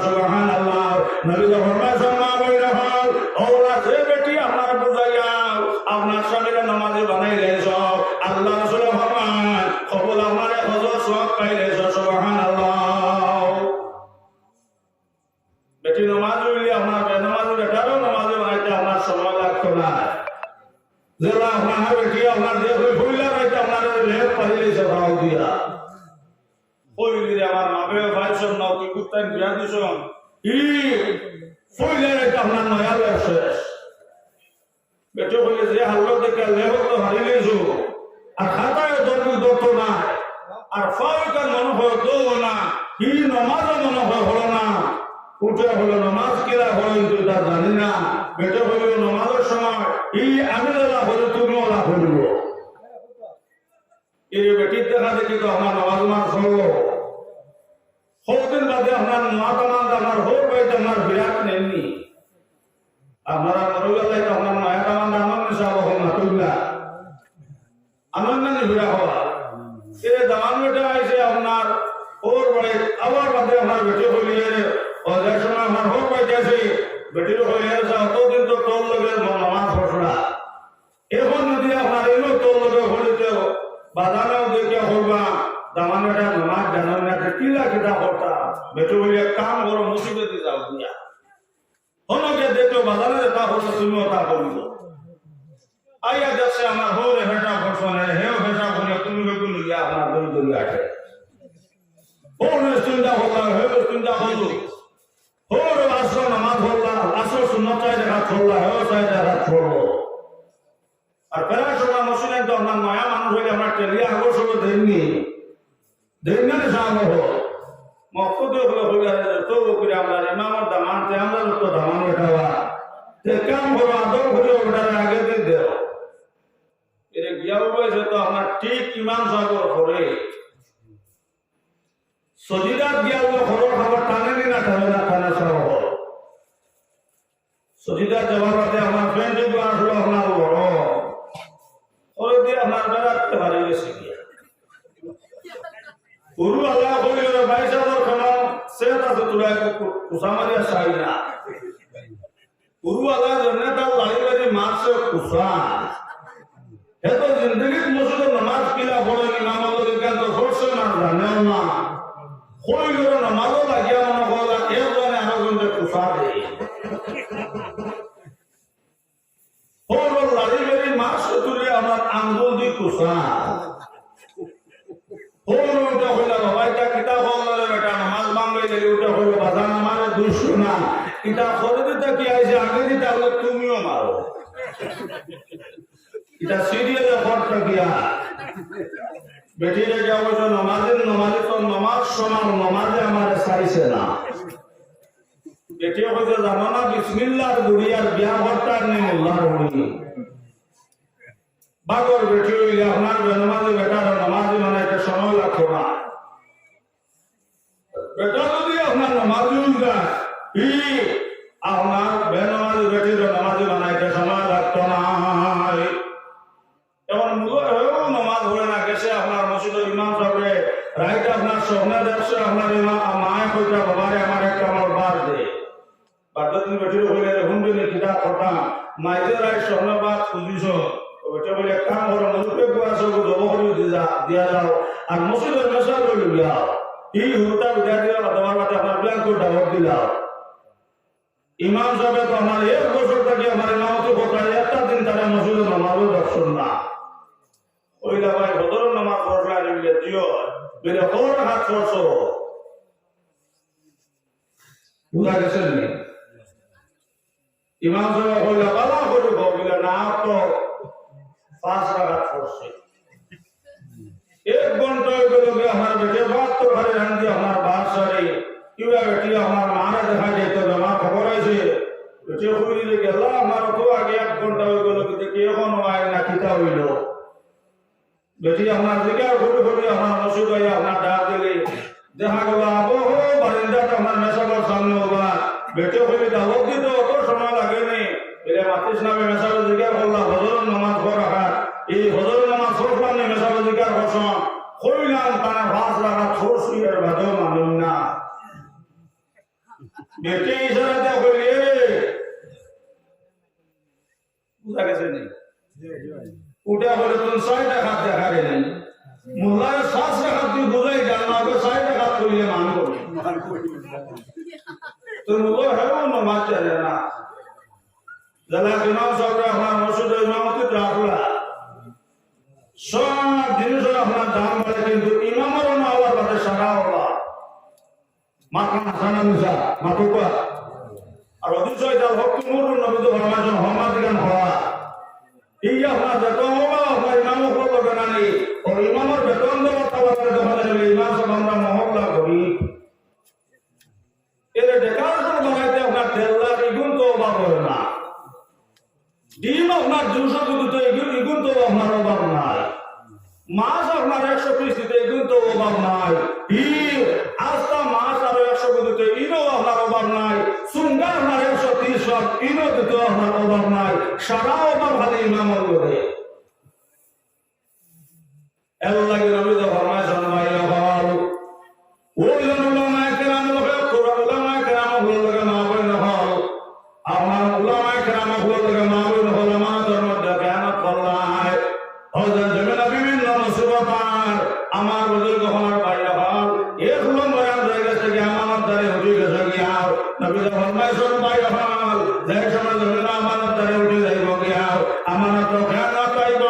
সুবহানাল্লাহ। নবী ফরমায়েছেন মা বইরা হল ওরা সে বেটি আপনার বুঝাইয়া আপনার স্বামীকে নামাজি বানাইলেছ। আল্লাহ রাসূল ফরমান কবুল আমারে হজর সওয়াব পাইলেছ। সুবহানাল্লাহ। বেটি নামাজ হইলে আপনার বেনামাজি বেটারও নামাজি বানাইতে আপনার সময় লাগতো না। যেলা আপনার বেটি আপনার দেহ হইলা রাইতে আপনার লেপ পাইলেছে ভাও দিয়া কইলি আমার মাবে ভাইছন নাও কি কুত্তান বিয়া দিছন ই ফইলে রাইতে আপনার নয়া শেষ বেটো হইলে যে হাল্লো দেখে লেহ তো হারিলেছো আর খাতায় দরবি দত না আর ফাউকার মনে হয় দো না কি নামাজ মনে হয় হলো না উঠে হলো নামাজ কিরা হলো কিন্তু তা জানি না। বেটো হইল নামাজের সময় এই আমি ওলা হলো তুমি ওলা হইল এই বেটির দেখা দেখি তো আমার নামাজ মাস হলো কতদিন বাদে আপনার মহাকামাল আমার হোক বাইতে আমার বিরাট নেননি আপনারা মরুগালাই তো আপনার মায়া কামান আনন্দ সাব হল না তুললা আনন্দ ভিড়া হওয়া এ দামান বেটা আইসে আপনার ওর বড়ে আবার বাদে আমার বেটে হইলে ওদের সময় আমার হোক পাইতেছে বেটির হইলে অতদিন তো তোর লগে নামাজ পড়া এখন যদি আপনার এলো তোর লগে হলিতে বাজারেও দেখে হইবা দামান বেটা নামাজ জানান না কিলা কিতা করতা বেটে হইলে কাম করো মুসিবতে যাও দিয়া হনকে দেখলো বাজারে যেটা হতো তুমিও তা করিল আইয়া দেখছে আমার হোরে ভেটা করছো না হেও ভেটা করে তুমি বেগুন লিয়া আপনার দই দই আঠে হোরে চিন্তা হলো হেও চিন্তা হলো হোর আসো নামাজ হল্লা আসো সুন্নতায় দেখা ছড়লা হেও চাই দেখা ছড়লো আর প্রায় সময় মসজিদে তো আপনার মায়া মানুষ হইলে আমরা টেলিয়া আগর সবে দেননি দেননি সামনে হল মক্কদে হলো হইলে তো করে আমরা ইমামত দামানতে আমরা তো দামান বেটাওয়া তে কাম করো আদর করে ওটার আগে দিয়ে দেও এর গিয়াও বয়সে তো আপনার ঠিক ইমাম সাহেব করে সজিদাত গিয়াও খবর খবর টানেনি না টানে না টানা সব সজিদাত জবাবাতে আমার ফ্রেন্ড যদি আসলো আপনার বড় ওরে দিয়ে আপনার বেড়াতে পারে গেছে গিয়া গুরু আল্লাহ কইল বাইসাদর খানা সেটা তো তুলা কুসামারিয়া চাই না গুরু আল্লাহ জন্নে তার লাইলারি মাসে কুসা এত জিন্দগিত মসজিদে নামাজ কিলা পড়ে ইমাম আল্লাহ কেন তো করছে না জানেও না কইল নামাজও লাগিয়া মনে করা এর জন্য আরো জনকে কুসা দেয় ওর লাইলারি মাসে তুলে আমার আঙ্গুল দি কুসা ওটা হইলা বাবাইটা কিতাব হল বেটা নামাজ মাঙ্গাই দিলে ওটা হইল বাজার আমারে দুশো না এটা করে দিতে কি আইছে আগে দিতে হলে তুমিও মারো এটা সিরিয়ালে ফটকা গিয়া বেটিরে যা বলছো নমাজের নমাজে তো নমাজ সমান নমাজে আমারে চাইছে না বেটি হইতে জানো না বিসমিল্লাহর বুড়িয়ার বিয়া ভর্তার নেই মোল্লার বুড়ি বাগর বেটি হইলে আপনার বেনামাজি বেটার নামাজি মানে একটা সময় লাগতো না বেটা যদি আপনার নামাজি উল্টা আপনার বেনামাজি বেটির নামাজি বানাইতে সময় লাগতো না এমন মুখেও নামাজ হয়ে না গেছে আপনার মসজিদের ইমাম সাহেবে রাইতে আপনার স্বপ্নে দেখছে আপনার মায়ে কইটা বাবারে আমার একটা আমার বার দে বাদ দিন বেটির হইলে হুন্ডি কিতাব কথা মাইতে রাই স্বপ্নবাদ খুঁজিছ ওটা বলে কাম করো মসজিদে গোয়াছো জব করে দিয়া যাও আর মসজিদের মেসাল করে যাও এই হুরতা বিদা দিয়া তোমার মাঠে আপনার প্ল্যান করে দাওয়াত দিলাও ইমাম সাহেব তো আমার এক বছর থেকে আমার নামতে কোথায় একটা দিন তারা মসজিদে নামাজও দর্শন না ওইটা ভাই বদর নামাজ পড়লা নিলে দিও বলে ওর হাত করছো বুঝা গেছেন নি ইমাম সাহেব কইলা বালা করে বলে না তো 5 রাকাত পড়ছে 1 ঘন্টা হইলো গে আমার বেটে বাত তো ঘরে রান্দি আমার বাসারে কিবা বেটি আমার মারা দেখা যেত না খবর আছে বেটে কইলে গেল আমার তো আগে 1 ঘন্টা হইলো কিন্তু কি এখন হয় না কিতা হইলো বেটি আমার জিকার করে করে আমার মসজিদ আইয়া আপনার ডাক দিলে দেখা গেল আবো বারিন্দাটা আমার মেসাবার সামনে হবা বেটে কইলে দাওয়াত দিতে অত সময় লাগে নি এলে মাতিস নামে মেসাবার জিকার করলা হযরত নামাজ পড়া এই হযরত নামাজ পড়লাম না মেসাবার জিকার করছ কইলাম তারা 5 রাকাত পড়ছি এর বাদেও মানুন না বেটি ইশারা দেওয়া করিয়ে বুঝা গেছে নি উঠা বলে তুমি 6 টাকা দেখারে নাই মোল্লার 7 টাকা তুই বুঝাই জান না 6 টাকা করিয়ে মান করবে তুমি বলো হ্যাঁ নমাজ চলে না যারা ইমাম সাহেব আপনার মসজিদে ইমামতি রাখলা সব জিনিসের আপনার দাম বাড়ে কিন্তু ইমামেরও না আল্লাহর কাছে সারা আল্লাহ মাথা সানা মুসা মাতুকা আর অতিশয় যার হক মুর নবী তো ফরমায়েছেন হমাদিগান হওয়া এই আপনার বেতন হওয়া আপনার ইমামও করতে পারে না ও ইমামের বেতন দেওয়া তাহলে দেখা যাবে ইমাম সাহেব আমরা মহল্লা করি এর ডেকারেশন বানাইতে আপনার 1.5 লাখ এগুন তো অভাব হবে না ডিম আপনার 200 দুটো এগুন তো আপনার অভাব নাই মাছ আপনার 100 পিস দিতে এগুন তো অভাব নাই আস্তা মাছ আরো 100 দিতে ইনো আপনার অভাব নাই সুঙ্গা আপনার 130 সব ইনো দিতে আপনার অভাব নাই সারা অভাব খালি ইমামর করে এর লাগে নবী তো ফরমায়েছেন ভাই হল ওই উলামায়ে কেরাম লোকে কোরআন উলামায়ে কেরাম লোকে না বলেন হল আমার উলামায়ে কেরাম লোকে না বলেন হল আমার ধর্মটা কেন করলাই হযরত জমিনা বিভিন্ন মুসিবতার আমার বুজুর্গ হওয়ার ভাইরা হল এক হলম বয়ান হয়ে গেছে কি আমানতদারে উঠে গেছে কি আর নবী তো ফরমায়েছেন ভাই হল যে সময় জমিনা আমানতদারে উঠে যাইব কি আর আমানত কেন পাইব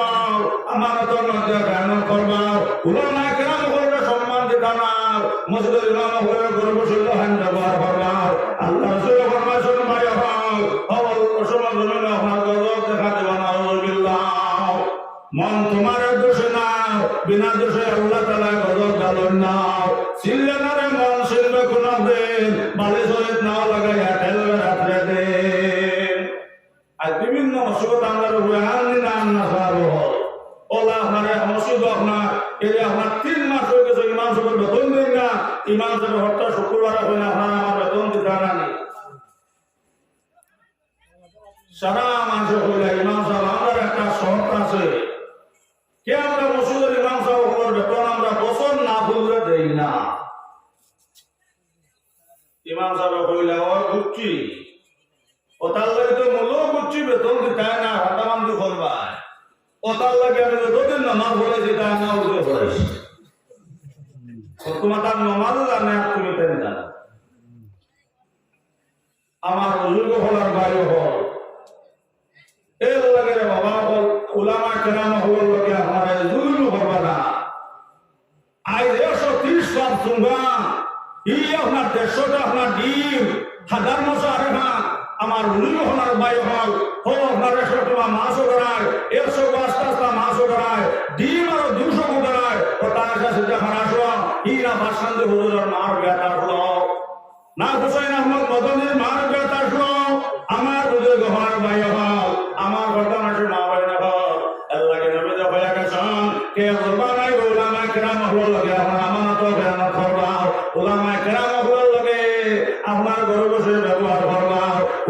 আমানতর মধ্যে কেন করবা উলামায়ে কেরাম লোকে সম্মান দিতা না মসজিদের ইমাম হয়ে গর্ব শুদ্ধ হান ব্যবহার করবা আল্লাহ রাসূল ফরমায়েছেন ভাই হল হল সময় জমিনা আমার গজব দেখা দেবা না আল্লাহ মন তোমার দোষে না বিনা দোষে আল্লাহ তাআলা গজব ডালেন না সিল্লে না রে মন সিলবে কোন দিন বালি সহিত না লাগাইয়া ঠেলবে রাত্রে দিন আর বিভিন্ন মুসিবত আমরা রুহান না না সারো ওলা আপনার মসজিদ আপনার এই আপনার 3 মাস হয়ে গেছে ইমাম সাহেবের বেতন দেন না ইমাম সাহেবের হপ্তাহ শুক্রবার হয় না আপনার আমার বেতন দিতে না সারা মাস হইলে ইমাম সাহেব আমার একটা শর্ত আছে কে আমরা মসজিদের ইমাম সাহেবের বেতন আমরা বছর না ভুললে দেই না ইমাম সাহেব কইলে ও বুঝছি ও তার লাগে তো মূল্য বুঝছি বেতন দিতে না হটামান্দি করবা ও তার লাগে আমি যতদিন নামাজ পড়েছি তা না উঠে পড়েছি তোমার তার নামাজও জানে আর তুমি তাই জানো আমার বুজুর্গ হলার বাইরে হল এর লাগে রে বাবা হল উলামায়ে কেরাম হল লোকে আপনারা জুলুম করবা না আই 130 বার সুঙ্গা এই আপনার 150টা আপনার ডিম হাজার মশা রেখা আমার বুজুর্গ হলার বাইরে হল ও আপনার 100 টাকা মাছও করায় 100 আস্তা মাছও করায় ডিম আরো 200 করায় ও তার কাছে যখন আসলো ইরা বাসান্দে হুজুরের মার বেটা হলো না হুসাইন আহমদ মদনীর মার বেটা আসলো আমার বুজুর্গ হলার বাইরে হল আমার ঘটনা শোনা হয় না আল্লাহকে নবী দা বলে গেছেন কে কুরবানাই উলামায়ে কেরাম হল লাগে আমার আমানত জ্ঞান করবা উলামায়ে কেরাম হল লাগে আপনার ঘরে বসে ব্যবহার করবা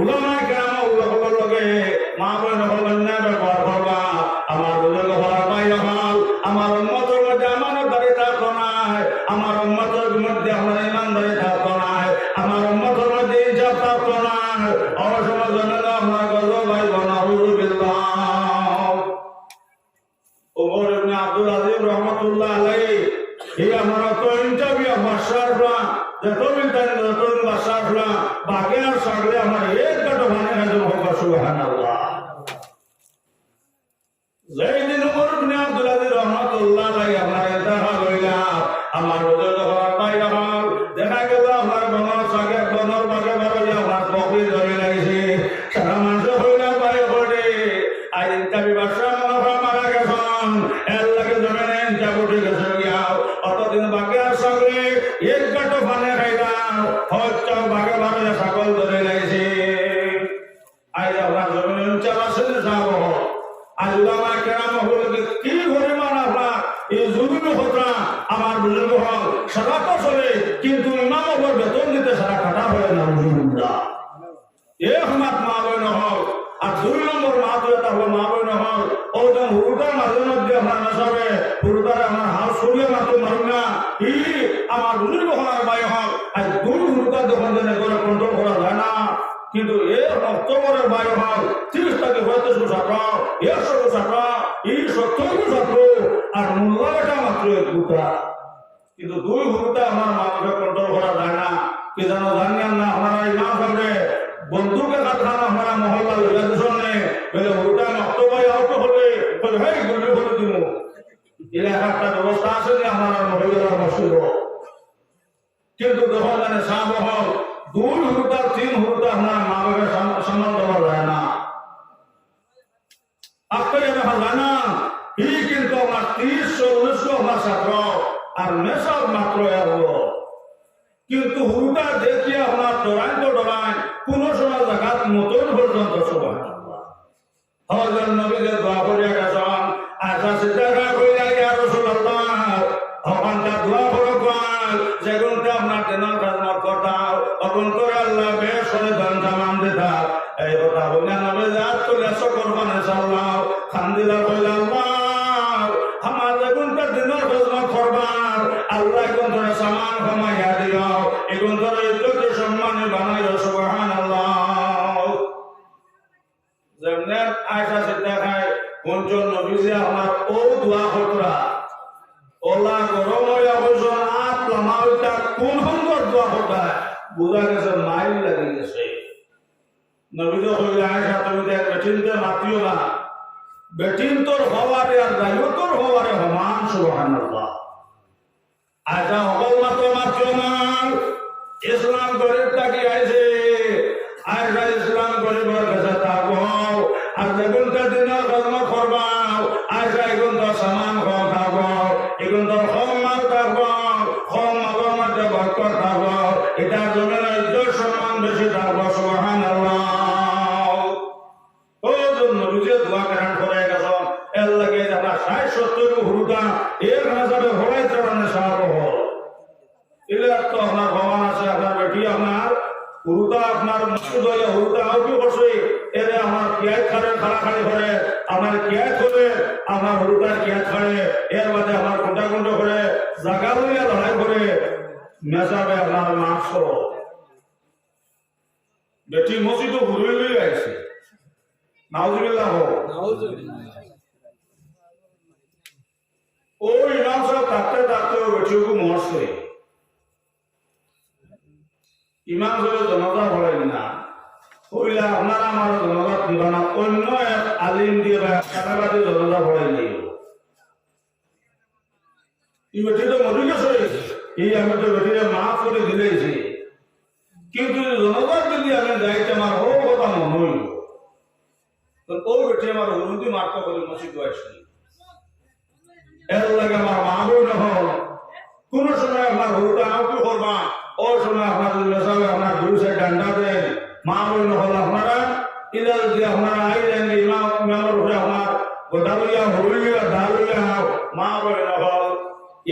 উলামায়ে কেরাম হল লাগে মা বোন হল না ব্যবহার করবা আমার বুজুর্গ হলার বাইরে হল আমার উম্মতের মধ্যে আমানতদারি থাকতো না আমার উম্মতের মধ্যে আপনার ইমানদারি থাকতো না আমার উম্মতের মধ্যে ইজ্জত থাকতো না অসমাজ জন্য আমার গজব ভাই বনাউযুবিল্লাহ ওমর ইবনে আব্দুল আজিজ রাহমাতুল্লাহ আলাইহি এই আমার তো ইন্টারভিউ মাশাআল্লাহ যতদিন মাশাআল্লাহ বাকি আর সাগরে আমার এক কাটো মানে হাজির হবে সুবহানাল্লাহ যাইদিন ওমর ইবনে আব্দুল আজিজ রাহমাতুল্লাহ আলাইহি আমার দেখা হইলা আমার বুজুর্গ হওয়ার বাইরে হল দেখা গেল আমার বনর সাগে বনর বাগে বারে আমার বকরি ধরে লাগিছে সারা মাস হইলা বাইরে হলে আই ইন্টারভিউ মাশাআল্লাহ মারা গেছেন এর লাগে জমিনে ইন্টারভিউ উঠে গেছে গিয়াও অতদিন বাগে আর সাগরে এক কাটো মানে খাইলাম হচ্ছে বাগে বারে ছাগল ধরে লাগিছে আই আপনার জমিনে ইন্টারভিউ আসলে যাব আর উলামায়ে কেরাম হল কি পরিমাণ আপনার এই জুলুম হতা আমার বুজুর্গ হল সারা তো চলে কিন্তু ইমাম ওপর বেতন দিতে সারা কাটা হয় না আলহামদুলিল্লাহ এক মাত মা বই নহল আর 2 নম্বর মাত এটা হলো মা বই নহল ও যখন হুরুটার মাঝে মধ্যে আমার নসাবে হুরুটারে আমার হাত সরিয়ে মাত্র মারুন না ই আমার বুজুর্গ হলার বাই হল আর 2 হুরুটা যখন করে কন্ট্রোল করা কিন্তু এর অক্টোবরের বায়ু হল 30 থেকে 35 ছাত্র 100 ছাত্র এই 70 ছাত্র আর মূল্যটা মাত্র দুটা কিন্তু দুই হুরুটা আমার মানুষকে কন্ট্রোল করা যায় না কি জানো জানিয়ান না हमारा इमाम साहब ने बंदूक के साथ खाना हमारा मोहल्ला लोकेशन ने पहले হুরুটা অক্টোবর আউট হলে বলে হেই গুলি করে দিমু এর একটা ব্যবস্থা আছে যে আমার মহিলারা মসজিদ কিন্তু যখন জানে সাবহল দুই হুরুটা তিন হুরুটা আমার মানবের সম্মান দেওয়া যায় না আপনাকে দেখা যায় না এই কিন্তু আমার 30-40 আমার ছাত্র আর মেসাব মাত্র এলো কিন্তু হুরুটা দেখিয়ে আমার ডরাই কোন সময় জায়গাত মতন পর্যন্ত সবাই হযরত নবীদের দোয়া করে গেছেন আশা সিদ্ধারা কইলা ইয়া রাসূলুল্লাহ আপনার দোয়া করবেন যেগুনটা আপনার দিনের খাদমত করতাম তখন করে আল্লাহ বেশ করে দান জামান দিতা এই কথা বলে নবী জাত তো লেসো করবেন ইনশাআল্লাহ খানদিলা কইলা আল্লাহ আমার যেগুনটা দিনের খাদমত করবার আল্লাহ কোন ধরে সামান কমাইয়া দিও এগুন ধরে ইজ্জত সম্মান বানাইও সুবহানাল্লাহ যেমনে আয়েশা সিদ্দিকা কোনজন নবীজি আমার ও দোয়া করতরা ওলা গরম হইয়া বসন আত লামাউটা কোন সুন্দর দোয়া করতা বুঝা গেছে মাইল লাগি গেছে নবীজি কইলে আয়েশা তুমি দেখ বেটিনতে মাতিও না বেটিন তোর হওয়ারে আর যাইও তোর হওয়ারে সমান সুবহানাল্লাহ আয়সা হকল মাত্র মাতিও না ইসলাম গরিবটা কি আইছে আয়সা ইসলাম গরিবর কাছে থাকো আর যেগুনটা দিনের কর্ম করবাও আয়সা এগুনটা সামান খাবো এগুনটা কম মাল থাকবো কম মালের মধ্যে বরকত থাকবো এটার জন্য ইজ্জত সম্মান বেশি থাকবো সুবহানাল্লাহ ও জন্য বুঝে দোয়া কেরান করে গেছ এর লাগে যারা 60-70 হুরুটা এর হিসাবে হলাই চরণে সাহায্য হল এলে তো আপনার ভগবান আছে আপনার বেটি আপনার হুরুটা আপনার মসজিদ হয়ে হুরুটা আউটি বসে এরে আমার কিয়াত খাড়ে খাড়াখাড়ি করে আমার কিয়াত করে আমার হুরুটার কিয়াত খাড়ে এর বাদে আমার কুন্ডা করে জাগা লইয়া লড়াই করে মেসাবে আপনার মাংস বেটি মসজিদ ঘুরে লইয়া আছে নাউজুবিল্লাহ ও ইমাম সাহেব থাকতে বেটিকে মরছে ইমাম সাহেব জনতা পড়াই না হইলে আপনারা আমার জনতা দিবা না অন্য এক আলিম দিয়ে বা কানাবাদী জনতা পড়াই নেই এই বেটি তো মরি গেছে এই আমি তো বেটিরে মাফ করে দিলেছি কিন্তু জনতা যদি আমি যাইতে আমার ও কথা মনে হইল তো ও বেটি আমার উন্নতি মার্ক করে মসজিদ আসি এর লাগে আমার মা বই নহল কোন সময় আপনার হুরুটা আউটু করবা ও সময় আপনার মেসাবে আপনার দুই সাইড ডান্ডা দেন মা বই নহল আপনারা ইলা যদি আপনারা আইলেন ইমামের উপরে আপনার গোটা লইয়া হইয়া ডাল লইয়া মা বই নহল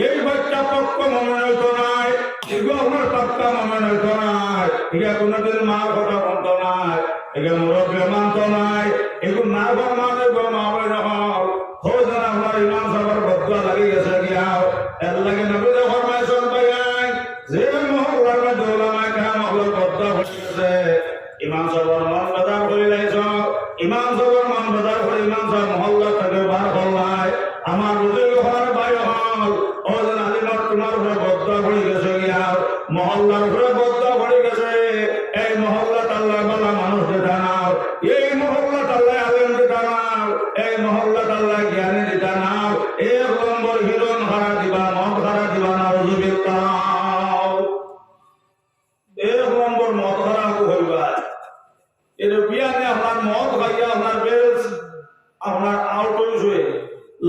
এই বাচ্চা পক্ষ মনে হইতো নাই এগুলো আপনার পাক্কা মনে হইতো নাই এটা কোনোদিন মার কথা বলতো নাই এটা মুরব্বী মানত নাই এগুলো না মানে মা বই নহল হইতো না আপনার ইমাম সাহেবের বদুয়া লাগি গেছে গিয়া এর লাগে নবী ফরমাইছেন ভাই যে মহল্লার মধ্যে ওলামায়ে কেরাম হলো বদুয়া হয়ে গেছে ইমাম সাহেবের মন বাজার করে লাইছ ইমাম সাহেবের মন বাজার করে ইমাম সাহেব মহল্লা থেকে বার হল্লাই আমার রুজুল হওয়ার ভাই হল ও যেন আলিমার তোমার উপরে বদুয়া হয়ে গেছে গিয়া মহল্লার উপরে বদুয়া হয়ে গেছে এই মহল্লা আল্লাহ বালা মানুষ দিতা নাও এই মহল্লা আল্লাহ আলেম দিতা নাও এই মহল্লা আল্লাহ জ্ঞানী দিতা নাও এক নম্বর হিরণ হারা দিবা মদ হারা দিবা না রুজুবিল্লাহ এক নম্বর মদ হারা হইবা এর বিয়ানে আপনার মদ খাইয়া আপনার বেশ আপনার আউট হয়ে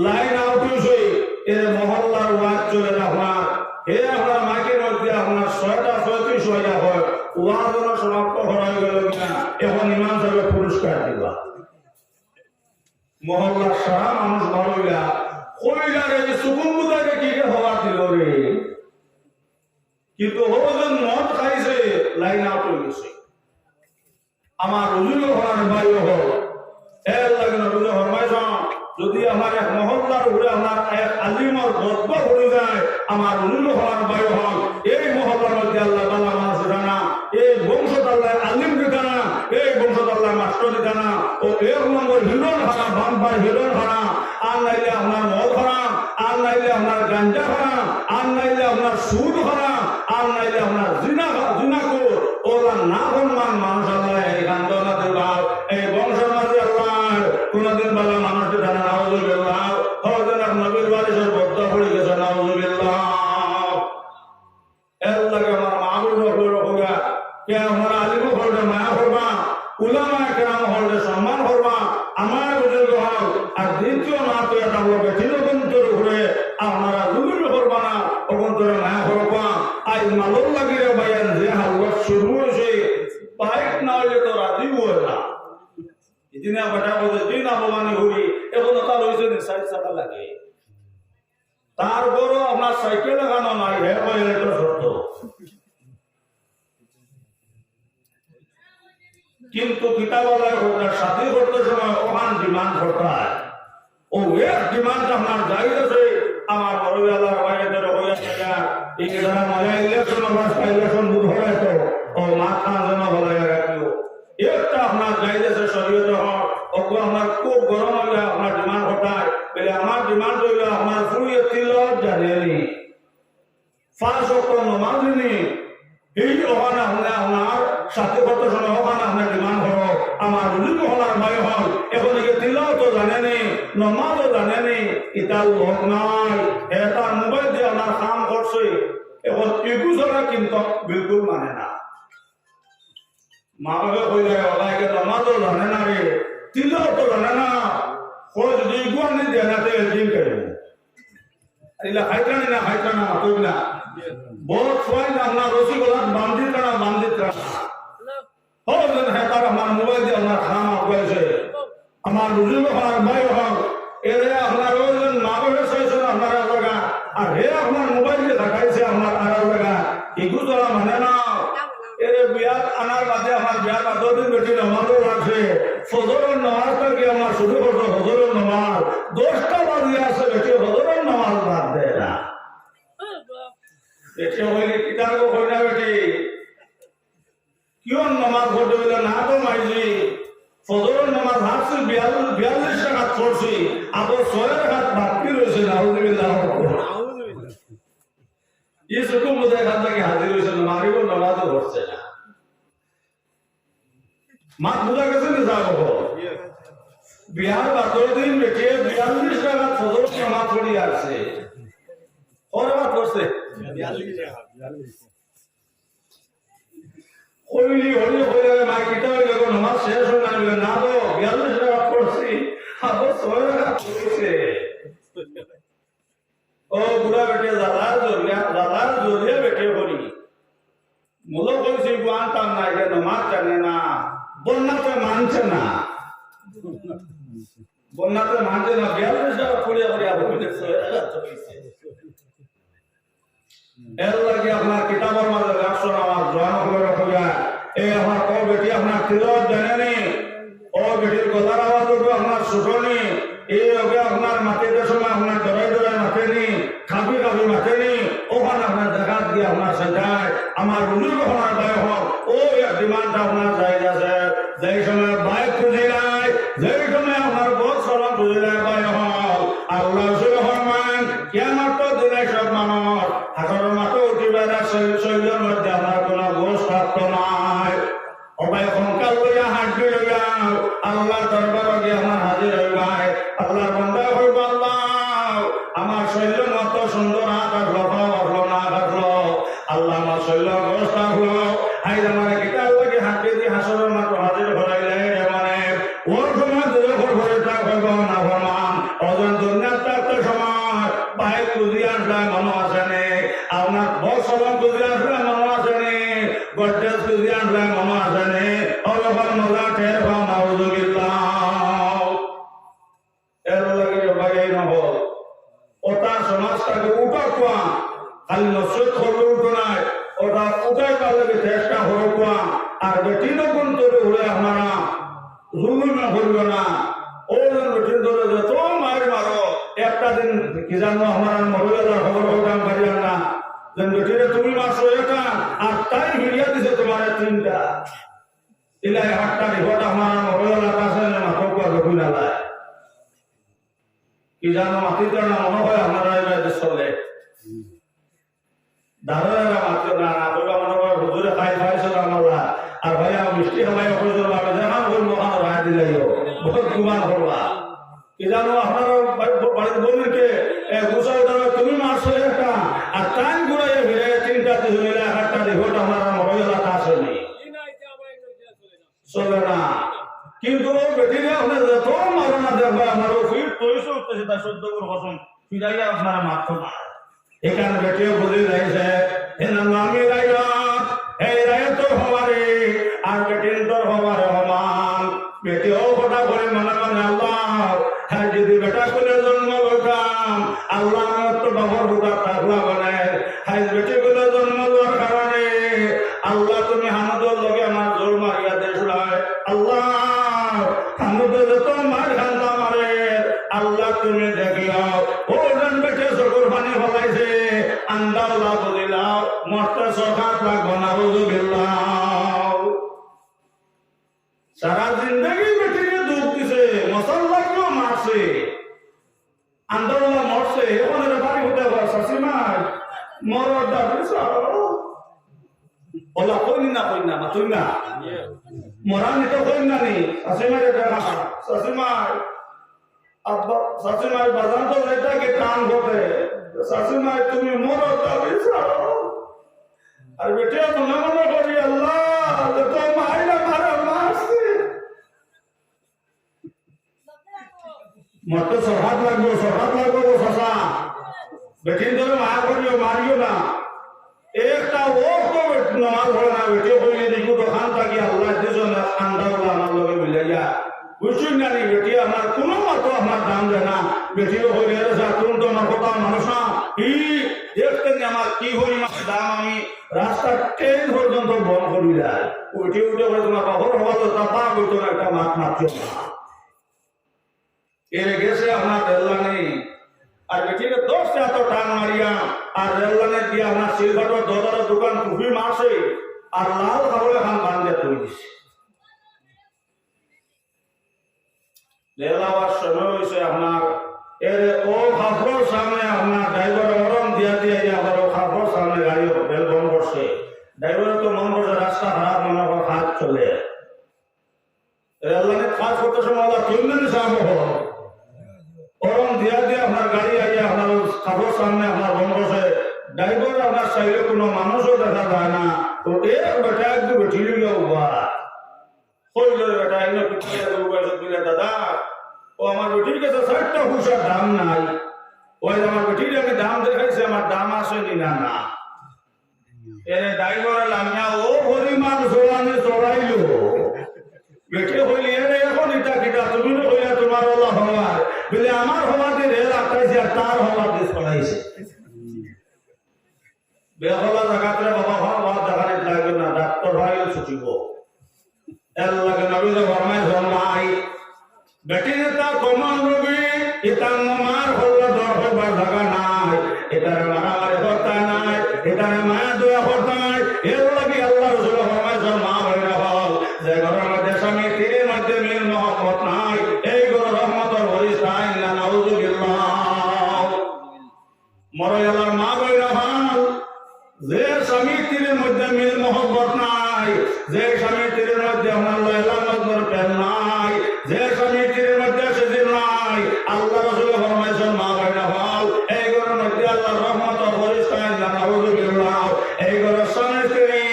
লাইন আউট হয়ে এর মহল্লার ওয়াজ চলে আপনার হে আপনার মাইকের মধ্যে আপনার 6:36 হয়ে হয় ওয়াজ সমাপ্ত হয়ে গেল কিনা এখন ইমাম সাহেব পুরস্কার দিবা মহল্লার সারা মানুষ ভালোইলা কইলারে সুকুমুদাকে কি হওয়া দিল রে কিন্তু হজন মদ খাইছে লাইন আউট হয়ে গেছে আমার রুজুল হওয়ার বাইরে হল এর লাগে রুজুল ফরমাইছ যদি আমার এক মহল্লার উপরে আমার এক আলিমর বদবা পড়ে যায় আমার রুজুল হওয়ার বাইরে হল এই মহল্লার মধ্যে আল্লাহ তাআলা মানুষ জানা এই বংশতাল্লায় আলিম দিতা না, এই বংশতাল্লায় মাস্টার দিতা না, ও এক নম্বর হিরণ হারা, বাম্পার হিরণ হারা, আর নাইলে আপনার মদ হারাম, আর নাইলে আপনার গাঞ্জা হারাম, আর নাইলে আপনার সুদ হারাম, আর নাইলে আপনার জিনাকুর ওরা না সম্মান মানুষ আল্লাহ এই কান্দনা দিলাম এই বংশের মাঝে আল্লাহ কোনদিন বেলা মানুষকে জানা নাউজুবিল্লাহ হযরত নবীর ওয়ারিসের বদ্ধ পড়ে গেছে নাউজুবিল্লাহ এর লাগে আমার মাহবুব হইরা কে আমার আলিম হইরা মায়া করবা উলামা কেরাম হইরা সম্মান করবা আমার বুজুর্গ হও আর দ্বিতীয় না তো এটা হলো বেঠিনবন্তর ঘুরে আপনারা জুলুম করবা না অবন্তরে মায়া করবা আই মালুম লাগিরে বায়ান যে হালত শুরু হইছে বাইক না হইলে তো রাজি হয় না ইদিনা বাটা বলে দিন অপমানি হই এখন তার হইছে নি সাইড চাকা লাগে তারপরও আপনার সাইকেল লাগানো নাই হে ভাই এটা সত্য কিন্তু কিতাবালায় ওটা সাথী করতে সময় ওখান ডিমান্ড করতে হয় ও এক ডিমান্ড আপনার যাই আছে আমার বড়বেলার বাইরে হয়ে থাকা এই যারা মজা ইলেকশন আমার ইলেকশন বুধ হয় তো ও মাথা যেন বলা রাখিও একটা আপনার যাই আছে শরীয়তে হক ওকে আমার খুব গরম হইলে আপনার ডিমান্ড করতে হয় বলে আমার ডিমান্ড হইলে আপনার ফুরিয়ে তিলত জানেনি 5 ওয়াক্ত নামাজ নি এই ওখানে আপনার সাথে কত সময় ওখানে আপনার ডিমান্ড করো আমার বুজুর্গ হলার ভয় হল এখন তিলাও তো জানেনি নমাজও জানেনি ইটাও লোক নাই এটা মোবাইল দিয়ে আমার কাম করছে এখন এগু ছাড়া কিন্তু বিলকুল মানে না মা বাবা কই যায় ওলাইকে নমাজও জানে না রে তিলাও তো জানে না ও যদি ইগুয়ানি দিয়ে না তেল দিন করবো ইলা খাইতানি না খাইতানা কই না बहुत सोई ना अपना रोसी को लात बांधित करना हो जन है तार हमारा मोबाइल दे हमारा खाना हो से हमारा बुजुर्ग हमारा भाई हो एरे हमारा रोजन मागो से हमारा लगा अरे हमारा मोबाइल दे दिखाई से हमारा आरा लगा इगु तोरा माने ना एरे बियाह अनार बादे हमारा बियाह का 2 दिन बेटी नमाज रखे फजर नमाज तक हमारा शुरू कर दो फजर नमाज 10টা बादिया से बेटी फजर नमाज बात दे ना बेटे होइले किताब को होइना बेटी क्यों नमाज पढ़ते बोले ना तो माइजी फजर नमाज हाथ से 42 টাকা পড়ছি अब 6 রাকাত বাকি রয়েছে নাউজুবিল্লাহ ये सुकून मुझे खाता कि हाजिर हुई से नमाज़ी को नमाज पढ़ते ना मात मुझे कैसे निजाम हो बिहार का 2 दिन बेटे 42 টাকা फजर नमाज पढ़ी यार से और बात पढ़ते होली होली होली मां किता देखो नमाज शेष हो जाने ना तो 42 টাকা পড়ছি अब 6 টাকা পড়ছে ओ बुढ़ा बेटे दादा जोरिया बेटे होली मुलो कोई सी गुआन तम ना के नमाज जाने ना बोलना तो मानছে না बोलना तो मानছে না 42 টাকা পড়ে পড়ে अब 6 টাকা পড়ছে এর লাগে আপনার কিতাবের মধ্যে রাখছো আমার জোয়ান হলো রাখা এই আমার ও বেটি আপনার তিলত জানেনি ও বেটির গলার আওয়াজ তো আপনার শুটোনি এই হবে আপনার মাটিতে সময় আপনার দরাই দরাই মাঠেনি খাবি খাবি মাঠেনি ওখানে আপনার দেখা দিয়ে আপনার সাজায় আমার বুজুর্গ হওয়ার ভয় হোক ও এক ডিমান্ডটা আপনার জায়গা আছে যেই সময় বাইক খুঁজে নাই যেই সময় আপনার বহুত সরম খুঁজে নাই ভয় হোক আল্লাহ সুবহান কিয়ামত দিনে সব মানুষ হাসরের মাঠে উঠিবে না শরীরের মধ্যে আমার কোনো গোশ থাকতো নাই ওবাই কঙ্কাল লইয়া হাঁটবে লইয়া আল্লাহ দরবার গিয়ে আমার হাজির হইবা আল্লাহর বান্দা হইব আল্লাহ আমার শরীরের মতো সুন্দর হাত আসলো পাও আসলো না আসলো আল্লাহ আমার শরীর গোশ থাকলো হাই আমার কিতাব লাগে হাঁটবে দিয়ে হাসরের মাঠে হাজির হইলে মানে ওর সময় দুঃখের ঘরে থাক হইব না ভরমান ওজন দুনিয়ার থাকতে সময় বাইক খুঁজি আসলে মনে আসেনি আপনার বছর খুঁজি আসলে মনে আসেনি গড্ডেজ খুঁজি আসলে মনে আসেনি অলপন মজা ঠের পাও নাউজুবিল্লাহ এর লাগে বাগাই নহল ওটা সমাজটাকে উঠা কোয়া খালি নসরত করলে উঠো নাই ওটা উঠাই পারলে চেষ্টা হলো কোয়া আর বেটি নকুন তৈরি হলে আমরা জুলুমে করবে না ওজন বেটির ধরে যত মার মারো একটা দিন কি জানো আমার মহিলাদের খবর হতাম পারিয়া না যেন বেটিরে তুমি মারছো একটা আর তাই ভিড়িয়া দিছে তোমার তিনটা ইলাই 8টা রিপোর্ট আমার মরলা কাছে মাথা কো রবিনালা কি জানো মাটিতে না মনে হয় আমরা এই চলে দাদারা মাত্র না বলবা মনে হয় হুজুরে খাই সালাম আল্লাহ আর ভাইয়া মিষ্টি খাওয়াই হুজুর বাবা জানা হল মহান রায় দিলাইও বহুত গুমান করবা কি জানো আপনারা বাড়িতে বললেন কে গোসাই দাদা তুমি মারছো একটা আর টাইম ঘুরাইয়া ভিড়ে তিনটা দিলে 8টা রিপোর্ট আমার মরলা কাছে নেই চলে না কিন্তু বেটিরে আপনার যত মারনা দেখবা আমার ফির তৈরি উঠতেছে তার 14 গুণ কসম ফিরাইয়া আপনারা মারতো না এখানে বেটিও বলে যাইছে এনা নামি রাইয়া এই রায় তো হমারে আর বেটির তোর হমারে হমান বেটিও কথা বলে মনে মনে আল্লাহ হ্যাঁ যদি বেটা করে জন্ম লইতাম আল্লাহ তো বাবর হুকা থাকলা মানে হ্যাঁ বেটি করে জন্ম দেওয়ার কারণে আল্লাহ তুমি হানুদর লগে আমার জোর মারিয়া দেশলাই আল্লাহ হানুদর যত মার খান্দা মারে আল্লাহ তুমি দেখিলাও ও জন বেটে সকল পানি ফলাইছে আন্দাল্লাহ বলিলাও মরতে সখাত লাগবো না বুঝুবিল্লাহ সারা জিন্দগি বেটিকে দুঃখ দিছে মশাল্লাকেও মারছে আন্দাল্লাহ মরছে ওখানে বাড়ি হতে হয় শাসিমাই মরার দাবি ওলা কইনি না মাতুই না মরানি তো কইন না নি শাসিমাই দেখা শাসিমাই আব্বা শাসিমাই বাজান তো যাইতা কে কান ঘটে শাসিমাই তুমি মরার দাবি আর বেটে মনে মনে করি আল্লাহ তো মাইনা মারা মারছে মত সহাত লাগবো শশা বেটিন ধরে মায়া করিও মারিও না একটা ও তো নামাজ পড়ে না বেটে হইলে দেখো দোকান থাকি আল্লাহ দিছো না আন্দাউল্লাহ আমার লগে মিলাইয়া বুঝুন না বেটি আমার কোনো মতো আমার দাম দেয় না বেটিও হইলে তুমি তো আমার কথা মানুষ না ই দেখতে আমার কি হই দাম আমি রাস্তা ট্রেন পর্যন্ত বন্ধ করি যায় উঠে করে তোমার বাবর হওয়া তো তা পা করতো না একটা মাছ মারছো না এর গেছে আমার রেললানি আর বেটিকে 10 এত টান মারিয়া আর রেললানি দিয়ে আমার সিলভাটার দোকানের দোকান কুফি মারছে আর লাল কাপড়ে খান বান্ধে তুই দিছে রেলাওয়ার সময় হয়েছে আপনার এর ও খাফর সামনে আপনার ড্রাইভার অরম দিয়া দিয়ে আবার ও খাফর সামনে গাড়ি রেল বন্ধ করছে ড্রাইভার তো মন করছে রাস্তা খারাপ মনে হয় হাত চলে রেললানি কাজ করতে সময় তিনদিন সামনে ওরম দিয়া দিয়ে আপনার গাড়ি আইয়া আপনার খাফর সামনে আপনার বন্ধ করছে ড্রাইভার আপনার সাইডে কোনো মানুষও দেখা যায় না তো এক বেটা একটু বেঠি লিগে উবা কইলো বেটা এনে পিছিয়ে দিলে দাদা ও আমার বেটির কাছে 60টা পয়সার দাম নাই ওই আমার বেটির আমি দাম দেখাইছি আমার দাম আসেনি না এর ড্রাইভার লামিয়া ও পরিমাণ জোরানে চড়াইলো বেটে হইলে এর এখন এটা কিটা তুমি হইয়া তোমার ওলা হওয়ার বলে আমার হওয়াতে রেল আটকাইছে আর তার হওয়াতে চড়াইছে বেহলা জায়গাতে বাবা হওয়া দেখানে লাগবে না ডাক্তার ভাইও ছুটিব এর লাগে নবীজ ফরমায় ফরমাই বেটিনে তা কমান রবি এটা মার হল্লা দর হবার জায়গা নাই এটার মারামারি করতে নাই এটার মায়া দয়া করতে নাই এর লাগে আল্লাহ রসুল ফরমায় মা হইরা হল যে ঘরের মধ্যে স্বামী তীরের মধ্যে মিল মহব্বত নাই এই ঘর রহমতর হরিস নাই না নাউযুবিল্লাহ মরে আল্লাহর মা হইরা হল যে স্বামী তীরের মধ্যে মিল মহব্বত নাই যে স্বামী তীরের মধ্যে আমার লাইলা মজবুর প্রেম নাই যে স্বামী তীরের মধ্যে সেদিন নাই আল্লাহ রাসূল ফরমাইছেন মা বাইনা হল এই ঘরের মধ্যে আল্লাহর রহমত ও ফরিস্তায় নাউযুবিল্লাহ এই ঘরের স্বামী স্ত্রী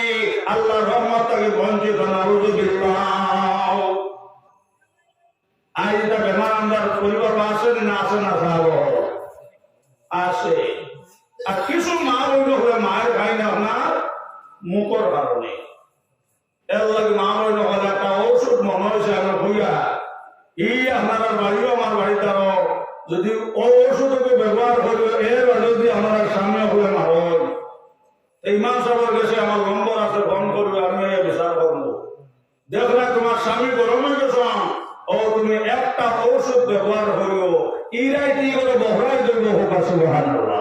আল্লাহর রহমত থেকে বঞ্চিত নাউযুবিল্লাহ আজ এটা বেমার আমার পরিবার আসেন না আসে না সাহাবো আসে আর কিছু মা বলল হলে মায়ের খাই না আপনার মুখর কারণে এর লাগে মা বলল হলে একটা ঔষধ মনে হয়েছে আমার হইয়া এই আপনার বাড়িও আমার বাড়িতে যদি ও ঔষধকে ব্যবহার করি এর যদি আমার সামনে হলে মার ইমাম সাহেবের কাছে আমার নম্বর আছে ফোন করবে আমি বিচার করবো দেখলা তোমার স্বামী গরম হয়ে গেছ ও তুমি একটা ঔষধ ব্যবহার করিও ইরাই কি করে বহরাই দেবো হোক সুবহানাল্লাহ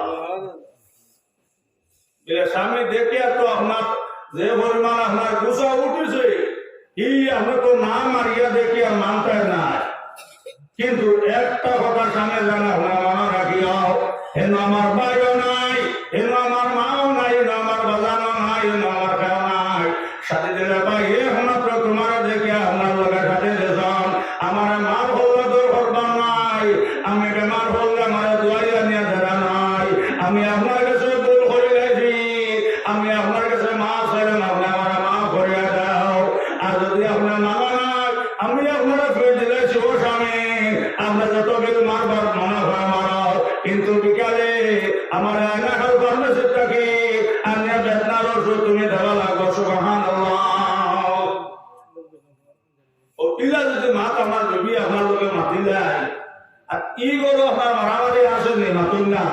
যে পরিমাণ আপনার গুছা উঠেছে আমরা তো না মারিয়া দেখি আর মানতে নাই কিন্তু একটা কথা সামনে জানা আপনার মনে রাখিও হেন আমার ভাইও নাই হেন আমার মাও নাই হেন আমার বাজানো নাই হেন আমার খাওয়া নাই সাথে দিলে ভাই একমাত্র তোমার দেখে আপনার লোকের সাথে যেজন আমার মার হল্লা তোর করবার নাই আমি বেমার হল্লে আমার দোয়াইয়া নিয়ে ধরা নাই আমি আপনার কাছে ভুল করে গেছি আমি আপনার কাছে মা ছিলাম আপনি আমার মা করিয়া দাও আর যদি আপনার মানা নাই আমি আপনারা ফের দিলে শিব স্বামী আমরা যত বিল মারবার মনে হয় মারো কিন্তু বিকালে আমার এলাকার ফার্মেসির থাকি আমি বেদনার ওষুধ তুমি দেওয়া লাগবো সুবহানাল্লাহ ও ইলা যদি মাত আমার দেবী আপনার লোকে মাতি দেয় আর ই করো আপনার মারামারি আসেনি মাতুন না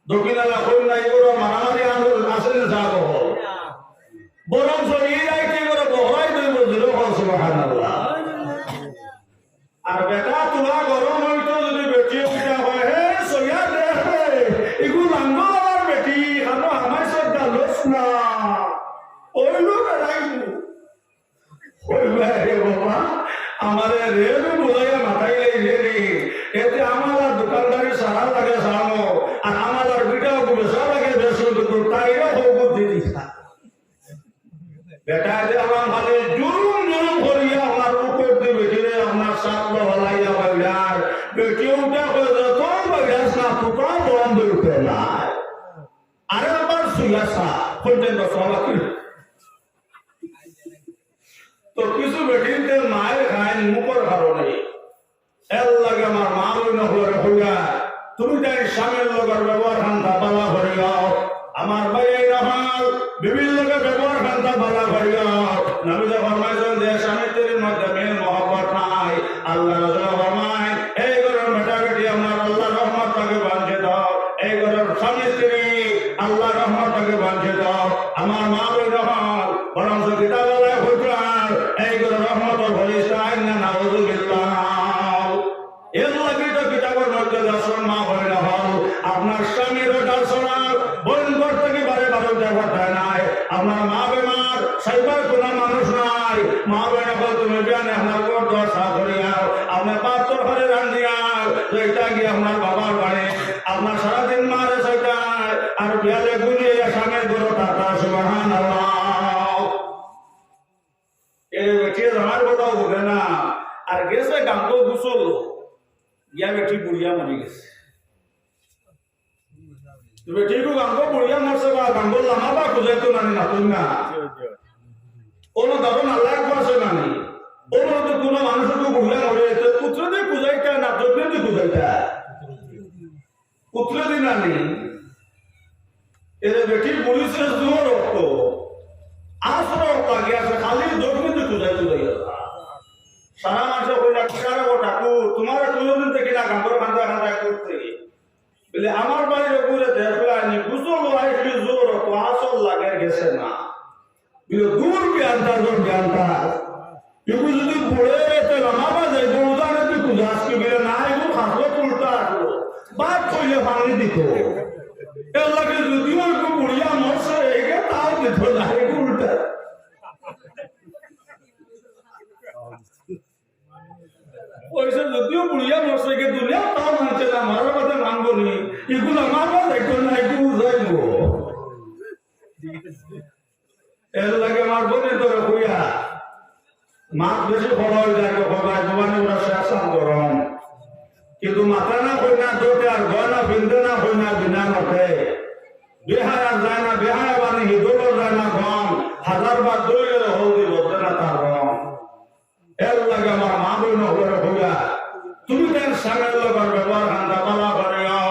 দক্ষিণালা কন্যা ই করো মারামারি আসেনি যাবো বরং ই যাই কি করে বহরাই দেব দিল সুবহানাল্লাহ আর বেটা তোলা গরম হইতো যদি বেটি উঠা হয় হে সইয়া দে এগু লাঙ্গ আমার বেটি খানো আমার সদ্দা লোস না ওইলো বেড়াইবু ওইবা রে বাবা আমারে রেলু বুঝাইয়া মাথাইলে রে এতে আমার দোকানদারি সারা লাগে সামো আর আমার বিটাও বেসা লাগে বেসু তো তাইরা হোক দিদি বেটা যে আমার মানে জুলুম জুলুম করিয়া আমার উপর দিয়ে বেটিরে আপনার সাতলো হলাইয়া বাইরার বেটি উঠা করে যত বাইরাস না পুতা বন্ধ উঠে না আরে আবার সুয়াসা পর্যন্ত সবাই তো কিছু বেটিতে মায়ের খায় মুখর কারণে এর লাগে আমার মা বইন হইয়া তুমি তাই স্বামীর লোকের ব্যবহার খান্তা পালা করে যাও আমার ভাই এই রহমান বিভিন্ন লোকের ব্যবহার খান্তা পালা করে যাও নবী যে ফরমাইছেন যে স্বামী স্ত্রীর মধ্যে মেল মহব্বত নাই আল্লাহ রাসূল ফরমায় এই ঘরের বেটা বেটি আমার আল্লাহ রহমত তাকে বাঁধে দাও এই ঘরের স্বামী স্ত্রী আল্লাহ রহমত তাকে বাঁধে দাও আমার মা বই রহমান বরং কিতাবালায় হইতার এই ঘরের রহমতের ফরিস্তা আইনা নাউযুবিল্লাহ এর লাগে তো কিতাবের মধ্যে দর্শন মা বলে না হল আপনার স্বামীর দর্শন বইন করতে কি বারে বারে দেখাতে নাই আপনার মা বেমার সাইবার কোনো মানুষ নাই মা বেনা বল তুমি জানে আপনার ঘর দশা করিয়াও আপনার পাত্র ঘরে রান্ধিয়াও সেইটা গিয়ে আপনার বাবার বাড়ি আপনার সারাদিন মারে সেইটা আর বিয়ালে গুলিয়ে স্বামীর গুরু টাটা সুবহানাল্লাহ এই বেটি আমার কথাও বলে না আর গেছে গাঙ্গ গুসল ইয়া বেটি বুড়িয়া মরি গেছে বেটি কো গাঙ্গ বুড়িয়া মরছে বা গাঙ্গ লামা বা খুঁজাই তো নানি নাতুন না ওনো দাদন আল্লাহ আছে নানি ওনো তো কোনো মানুষকে বুড়িয়া মরে তো পুত্র দিয়ে খুঁজাইটা না তোকে দিয়ে খুঁজাইটা পুত্র দিয়ে নানি এর বেটি পুলিশে জোর রক্ত আসর রক্ত আগে আছে খালি দক্ষিণ দিয়ে খুঁজাই সারা মাসে কইলা কিনারে ও ঠাকুর তোমার কোনদিন থেকে না গাঙ্গর খান্দা খান্দা করতে বলে আমার বাড়ির উপরে দেখলা নি গুসল আইছি জোর তো আসল লাগে গেছে না বলে দূর জ্ঞানটা জোর জ্ঞানটা এগুলো যদি পড়ে রেতে লামাবা যায় দৌড়ানে তুই কুজাস কি বলে না এগুলো খাসলো উল্টা আসলো বাদ কইলে পানি দিত এর লাগে যদিও একটু বুড়িয়া মরছে এগে তাও দিত না এগুলো উল্টা ওইসে যদিও বুড়িয়া মরছে গে দুনিয়া তাও মানছে না মারার কথা মানবো নি এগুলো আমার বা দেখো না এগুলো যাইব এর লাগে মারবো নি তোর হইয়া মাছ বেশি খবর হয়ে যায় খবর জবানি ওরা শেষান গরম কিন্তু মাথা না হই না দোটে আর গয়না বিন্দে না হই না বিনা নটে বেহায়া যায় না বেহায়া বানি হিদোল যায় না গম হাজার বার দইলে হলদি বলতে না তার গম এর লাগে আমার মা বইন হয়ে হইয়া তুমি তার স্বামীর লোকের ব্যবহার খান্দা পালা করে যাও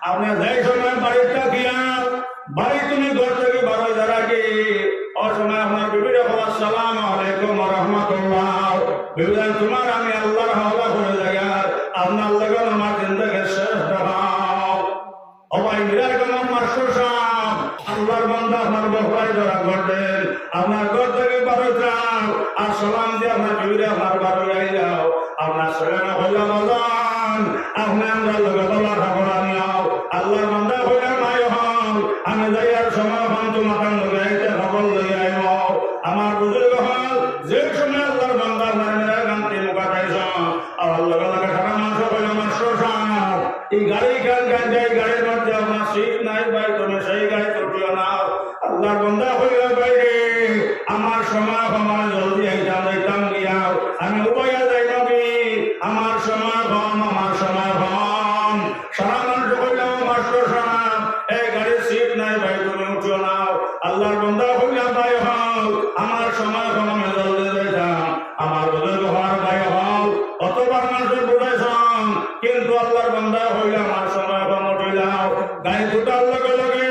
আপনি যেই সময় বাড়িটা গিয়া বাড়ি তুমি ঘর থেকে বারো যারা কি অসময় আপনার বিবিরা বলা আসসালামু আলাইকুম ওয়া রাহমাতুল্লাহ বিবিরা তোমার আমি আল্লাহর হাওলা করে জায়গা আপনার লাগে আমার জিন্দেগি শেষ দাও ও ভাই মিরার কেমন মাস্টার সাহেব আল্লাহর বান্দা আপনার বহরাই ধরা করতেন আপনার ঘর থেকে বারো যাও আর সালাম দিয়ে আপনার বিবিরা আমার বারো যাও আপনার সেখানে হইলা বাজান আপনি আমরা লোকে বলা ঠাকুর আনিয়াও আল্লাহর বান্দা হইলা মায় হন আমি যাই আর সময় হন তোমার লোকে খবর লই সময় কমানো জলদি যাইতাম গিয়া আমি উপায়া যাই নবী আমার সময় কম সারা মানুষ কইলাম মাস্টার সাহেব এই গাড়ির সিট নাই ভাই তুমি উঠো নাও আল্লাহর বান্দা কইলাম ভাই হও আমার সময় কম আমি জলদি যাইতাম আমার বুজুর্গ হওয়ার ভাই হও অতবার মানুষের বুঝাইছাম কিন্তু আল্লাহর বান্দা হইলে আমার সময় কম উঠিলাম গাড়ি দুটার লগে লগে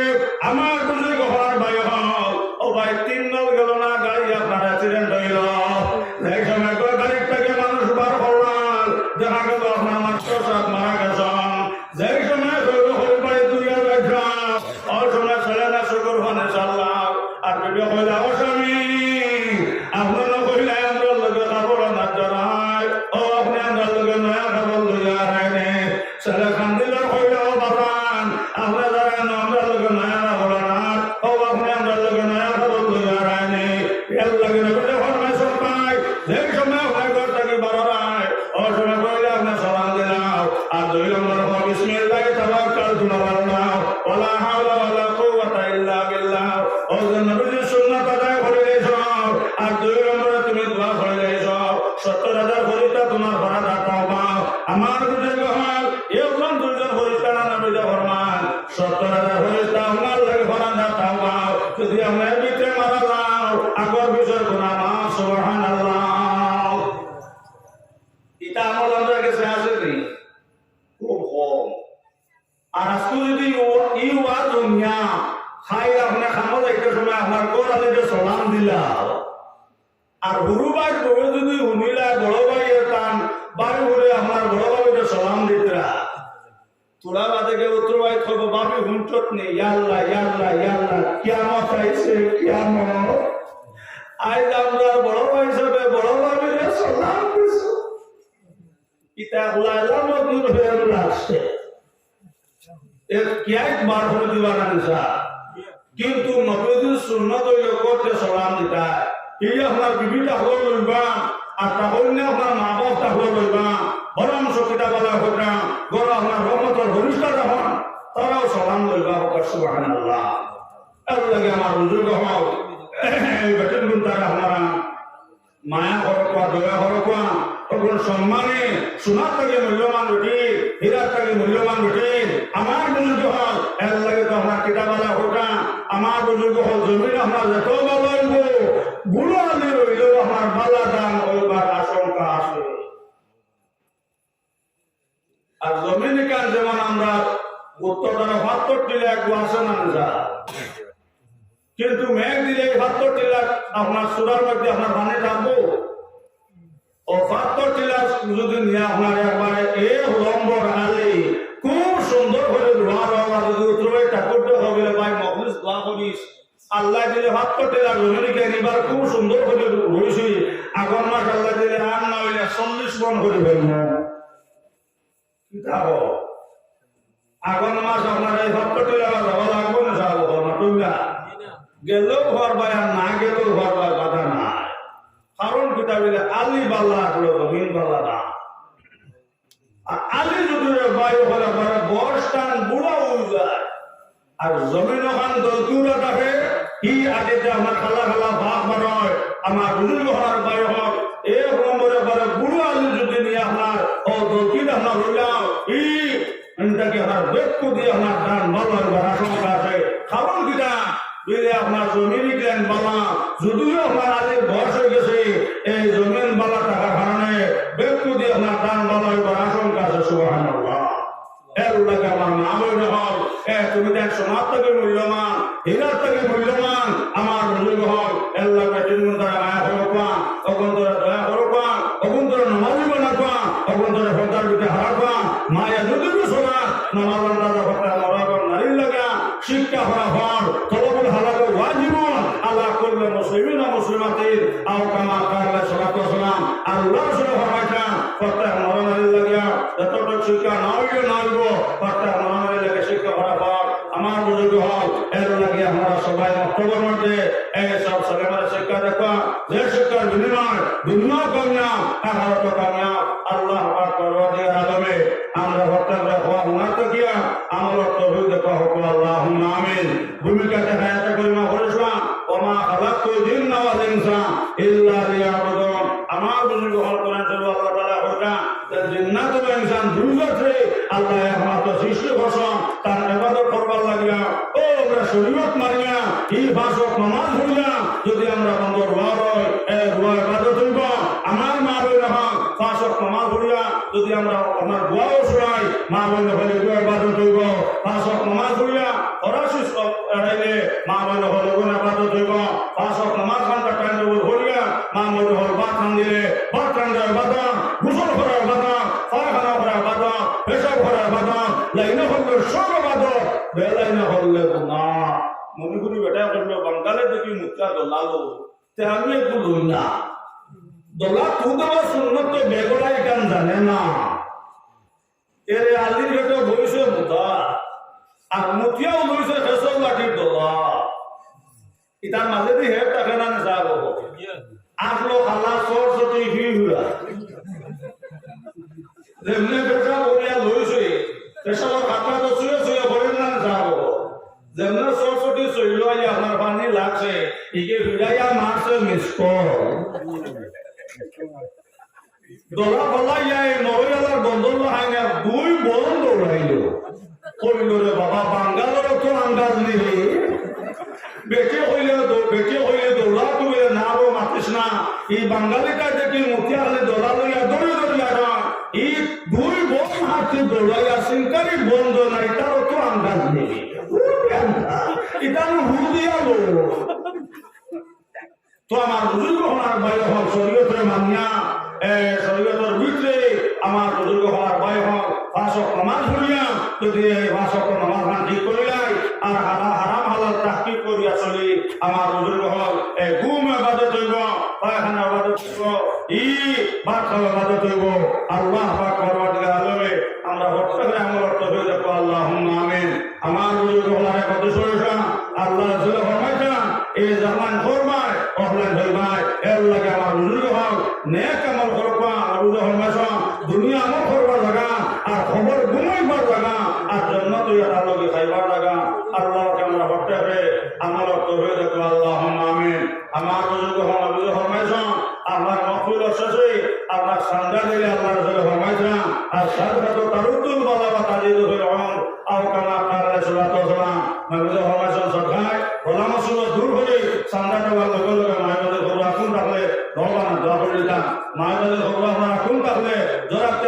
আমার বুজুর্গ হওয়ার ভাই হও ও ভাই 3 দল গেল না গাড়ি আপনার অ্যাক্সিডেন্ট হইল এই সময় গাড়ির থেকে মানুষ বার করলাম দেখা গেল আপনার মাস্টার সাহেব মারা গেছেন যেই সময় হয়ে বাড়ি তুই গেছিলাম ওই সময় ছেলে না শুকুর ফানে চাললাম আর বিবে কইলা ও স্বামী আপনারা কইলা আমরা লগে কাপড় না জড়াই ও আপনি আমরা লগে নয়া কাপড় লইয়া রাইনে ছেলে কান্দিলে কইলা ও বাবান আমরা যারা আমরা লগে নয়া কাপড় না ও আপনি আমরা লগে নয়া কাপড় লইয়া রাইনে এর লাগে না বলে ফরমাই সবাই যেই সময় হয় ঘর থেকে বাড়ায় ও সময় কইলা আপনি সালাম দিলাম আর দুই নম্বর বিসমিল্লাহ তাওয়াক্কালতু আলাল্লাহ ওয়ালা হাওলা ওয়ালা কুওয়াতা ইল্লা বিল্লাহ ও নবীর সুন্নাত আদায় করে দিয়েছো আর দুই নম্বরে তুমি দোয়া করে দিয়েছো 70,000 ফরিস্তা তোমার ফরাদা তাওবা আমার বুজুর্গ হল একজন দুইজন ফরিস্তা না নবীজি ফরমান 70,000 ফরিস্তা আমার লাগে ফরাদা তাওবা যদি আমরা বিতে মারা যাও আগর বিষয় গুনাহ মাফ সুবহানাল্লাহ এটা আমল আমাদের কাছে আছে কি খুব কম আর আজকে যদি ইউয়া দুনিয়া খাই আপনি খামো যাইতে সময় আমার ঘর আলিকে সালাম দিলা আর গুরু ভাই তবে যদি শুনিলা বড় ভাইয়ের টান বাড়ি ঘুরে আমার বড় ভাইকে সালাম দিতরা তোরা বাদে গে উত্তর ভাই থব বাপি হুঁচত নেই ইয়াল্লা ইয়াল্লা ইয়াল্লা কিয়ামত আইছে কিয়ামত আজ আমরা বড় ভাই হিসাবে বড় ভাইকে সালাম দিছো ইতা লাইলা মজুর হয়ে আসছে এক বার হলে দিবার না কিন্তু নবীর সুন্নাত হইল করতে সালাম দিতা এই আপনার বিবিটা হলো লইবা আর তাহলে আপনার মা বাপ তাহলে লইবা বরং সকিতা বলা হোকা গর আপনার রহমতের ঘনিষ্ঠ যখন তারাও সালাম লইবা হোক সুবহানাল্লাহ এর লাগে আমার বুজুর্গ হও বেতন গুণ তারা আপনারা মায়া হরকুয়া দয়া হরকুয়া তখন সম্মানে সোনার থেকে মূল্যবান বেটি হীরার থেকে মূল্যবান বেটি আমার বুজুর্গ হল এর লাগে তো আমার কিতাবালা হোকা আমার বুজুর্গ হল জমিন আমরা যত ভালো হইব বুড়ো আলি রইলেও আমার বালা দাম হইবার আশঙ্কা আছে আর জমিন কান যেমন আমরা উত্তর দ্বারা ৭২ লাখ আসে না যা কিন্তু মেঘ দিলে ৭২ লাখ আপনার সুরার মধ্যে আপনার পানি থাকবো ও ৭২ লাখ যদি নিয়ে আপনার একবারে লম্বর আলি খুব সুন্দর করে ধোয়া হওয়া যদি উত্তরে ঠাকুরটা হবে ভাই মখলিস দোয়া করিস আল্লাহ দিলে ৭২ লাখ জমিকে এবার খুব সুন্দর করে রয়েছি আগর মাস আল্লাহ দিলে আর না হইলে ৪০ মন করে ফেলব আগর মাস আপনার এই ৭২ লাখ যাওয়া লাগবো না যাবো না গেলেও ঘর বাই আর না গেলেও ঘর বাই বাধা নাই কারণ কিতাবিলে আলি বাল্লা আসলো জমিন বাল্লা না আর আলি যদি বায়ু হলে পরে বর্ষান বুড়া হয়ে যায় আর জমিন ওখান দলতুরা থাকে ই আদিতে আমার খালা খালা ভাগ বাড়য় আমার বুজুর্গ হওয়ার বায়ু হোক এক নম্বরে পরে বুড়ো আলি যদি নিয়ে আপনার ও দলকিন আপনার হইলাম ই এটাকে আমার বেক্য দিয়ে আমার দান ভালো আশঙ্কা আছে কারণ কিনা দিলে আপনার জমিন জ্ঞান বালা যদিও আপনার আলির বয়স হয়ে গেছে এই জমিন বালা থাকার কারণে বেক্য দিয়ে আপনার দান ভালো হইবার আশঙ্কা আছে সুবহানাল্লাহ এর লাগে আমার নাম হইল হল তুমি দেখ সোনার থেকে মূল্যবান হীরার থেকে মূল্যবান আমার বুজুর্গ হল এর লাগে তিনগুণ তারা মায়া করবা তখন তোরা দয়া করবা তখন তোরা নমাজি বানাবা তখন তোরা সন্তান দিতে হারাবা মায়া যদি সোনা নামাজ আন্দাজা ফটা মরাগর নারীর লাগা শিক্ষা হওয়া হল তলবুল হালাকে ওয়াজিবুন আল্লাহ করবে মুসলিমিন ও মুসলিমাতির আও কামা কালা সালাতু সালাম আল্লাহ সুবহানাহু ওয়া তাআলা ফটা মরা নারীর লাগা যতটুকু শিক্ষা না হইলে না হইব ফটা মরা নারীর লাগা শিক্ষা হওয়া হল আমার বুজুর্গ হল এর লাগে আমরা সবাই অক্টোবর মাসে এই সব সালেমার শিক্ষা দেখা যে শিক্ষার বিনিময় দুনিয়া কামিয়াব আখিরাত কামিয়াব আল্লাহ পাক পরওয়ারদিগার আলমে আমরা হত্যারা হওয়া উনাত কিয়া আমরা তৌফিক দেখা হোক আল্লাহুম্মা আমিন ভূমিকা দেখায়াতে করিমা পরিশমা ওমা খালাকতুল জিন্না ওয়াল ইনসা আমরা আপনার দোয়াও শোনাই মা বলে হলে ইবাদত হইব পাঁচ ওয়াক্ত নামাজ হইয়া ফরাসি এড়াইলে মা বলে হলে ইবাদত হইব পাঁচ ওয়াক্ত নামাজ ঘন্টা টাইম টেবিল হইয়া মা বলে হল ভাত রান্ধিলে ভাত রান্ধার ইবাদত গোসল করার ইবাদত পায়খানা করার ইবাদত পেশাব করার ইবাদত লাইনে হলে সব ইবাদত বেলাইনে হলে না মনে করি বেটা করলো বাঙ্গালে দেখি মুখটা দলালো তে আমি একটু লই না দলা তু দেওয়া সুন্নত তো বেগড়াই গান জানে না এরে আলির বেটা বইছে মুদা আর মুতিয়াও বইছে ফেসল লাঠির দলা ইতার মাঝে দিয়ে হেড টাকা না যাব আসলো খালা সর সতই হুরা যেমনে বেটা বইয়া লইছে ফেসলের খাতা তো শুয়ে শুয়ে বলেন না যাব যেমন সরস্বতী চৈলাই আপনার পানি লাগছে ইকে ফিরাইয়া মারছে মিসকল দলা ফলাইয়া এই নরইয়ালার বন্ধন লাগাইয়া দুই বন দৌড়াইল কইল রে বাবা বাঙ্গালোর তো আন্দাজ নিলি বেঁকে হইলে দৌড়া তুমি না রো মাতিস না এই বাঙালিটা দেখি মুখিয়া হলে দৌড়া লইয়া দৌড়ে দৌড়িয়া এই দুই বন হাতে দৌড়াইয়া সিনকারি বন্ধ নাই তারও তো আন্দাজ নিলি ইতানো হুদিয়া লো তো আমার বুজুর্গ হওয়ার ভয় হল শরীয়তের মানিয়া শরীয়তের ভিতরে আমার বুজুর্গ হওয়ার ভয় হল পাঁচ ওয়াক্ত নামাজ পড়িয়া যদি পাঁচ ওয়াক্ত নামাজ খান ঠিক করিলাই আর হারাম হালাল তাহকিক করিয়া চলি আমার বুজুর্গ হল ঘুম ইবাদত হইব পায়খানা ইবাদত হইব ই ভাত খাওয়া ইবাদত হইব আল্লাহ পাক পরওয়ারদিগার আলমে আমরা প্রত্যেকরে আমল অর্থ হয়ে দেখো আল্লাহুম্মা আমিন আমার বুজুর্গ হলার কত সরসা আল্লাহ রাসূল ফরমাইছেন এই জামান ফরমায় অফলাইন হইবাই এর লাগে আমার বুজুর্গ হল নেক আমল করবা বুজুর্গ ফরমাইছেন দুনিয়া আমল করবার লাগা আর খবর ঘুমাইবার লাগা আর জান্নাত ইয়ার লগে খাইবার লাগা আল্লাহকে আমরা প্রত্যেকরে আমল অর্থ হয়ে দেখো আল্লাহুম্মা আমিন আমার বুজুর্গ হল বুজুর্গ ফরমাইছেন আমার মাহফিল শেষে আপনার সান্দা দিলে আল্লাহ রাসূল ফরমাইছেন আর সাথে তারুদ্দুল বালা বা তাজিদুল উমর আও কামা কালা সাল্লাল্লাহু আলাইহি ওয়াসাল্লাম নবী ফরমাইছেন সদায় পরামর্শ দূর হলে সান্দাটা লগে লগে মায়ের ঘর রাখুন তাহলে ভগবান দোয়া করে দিতাম মায়ের ঘর রাখুন তাহলে জোরাতে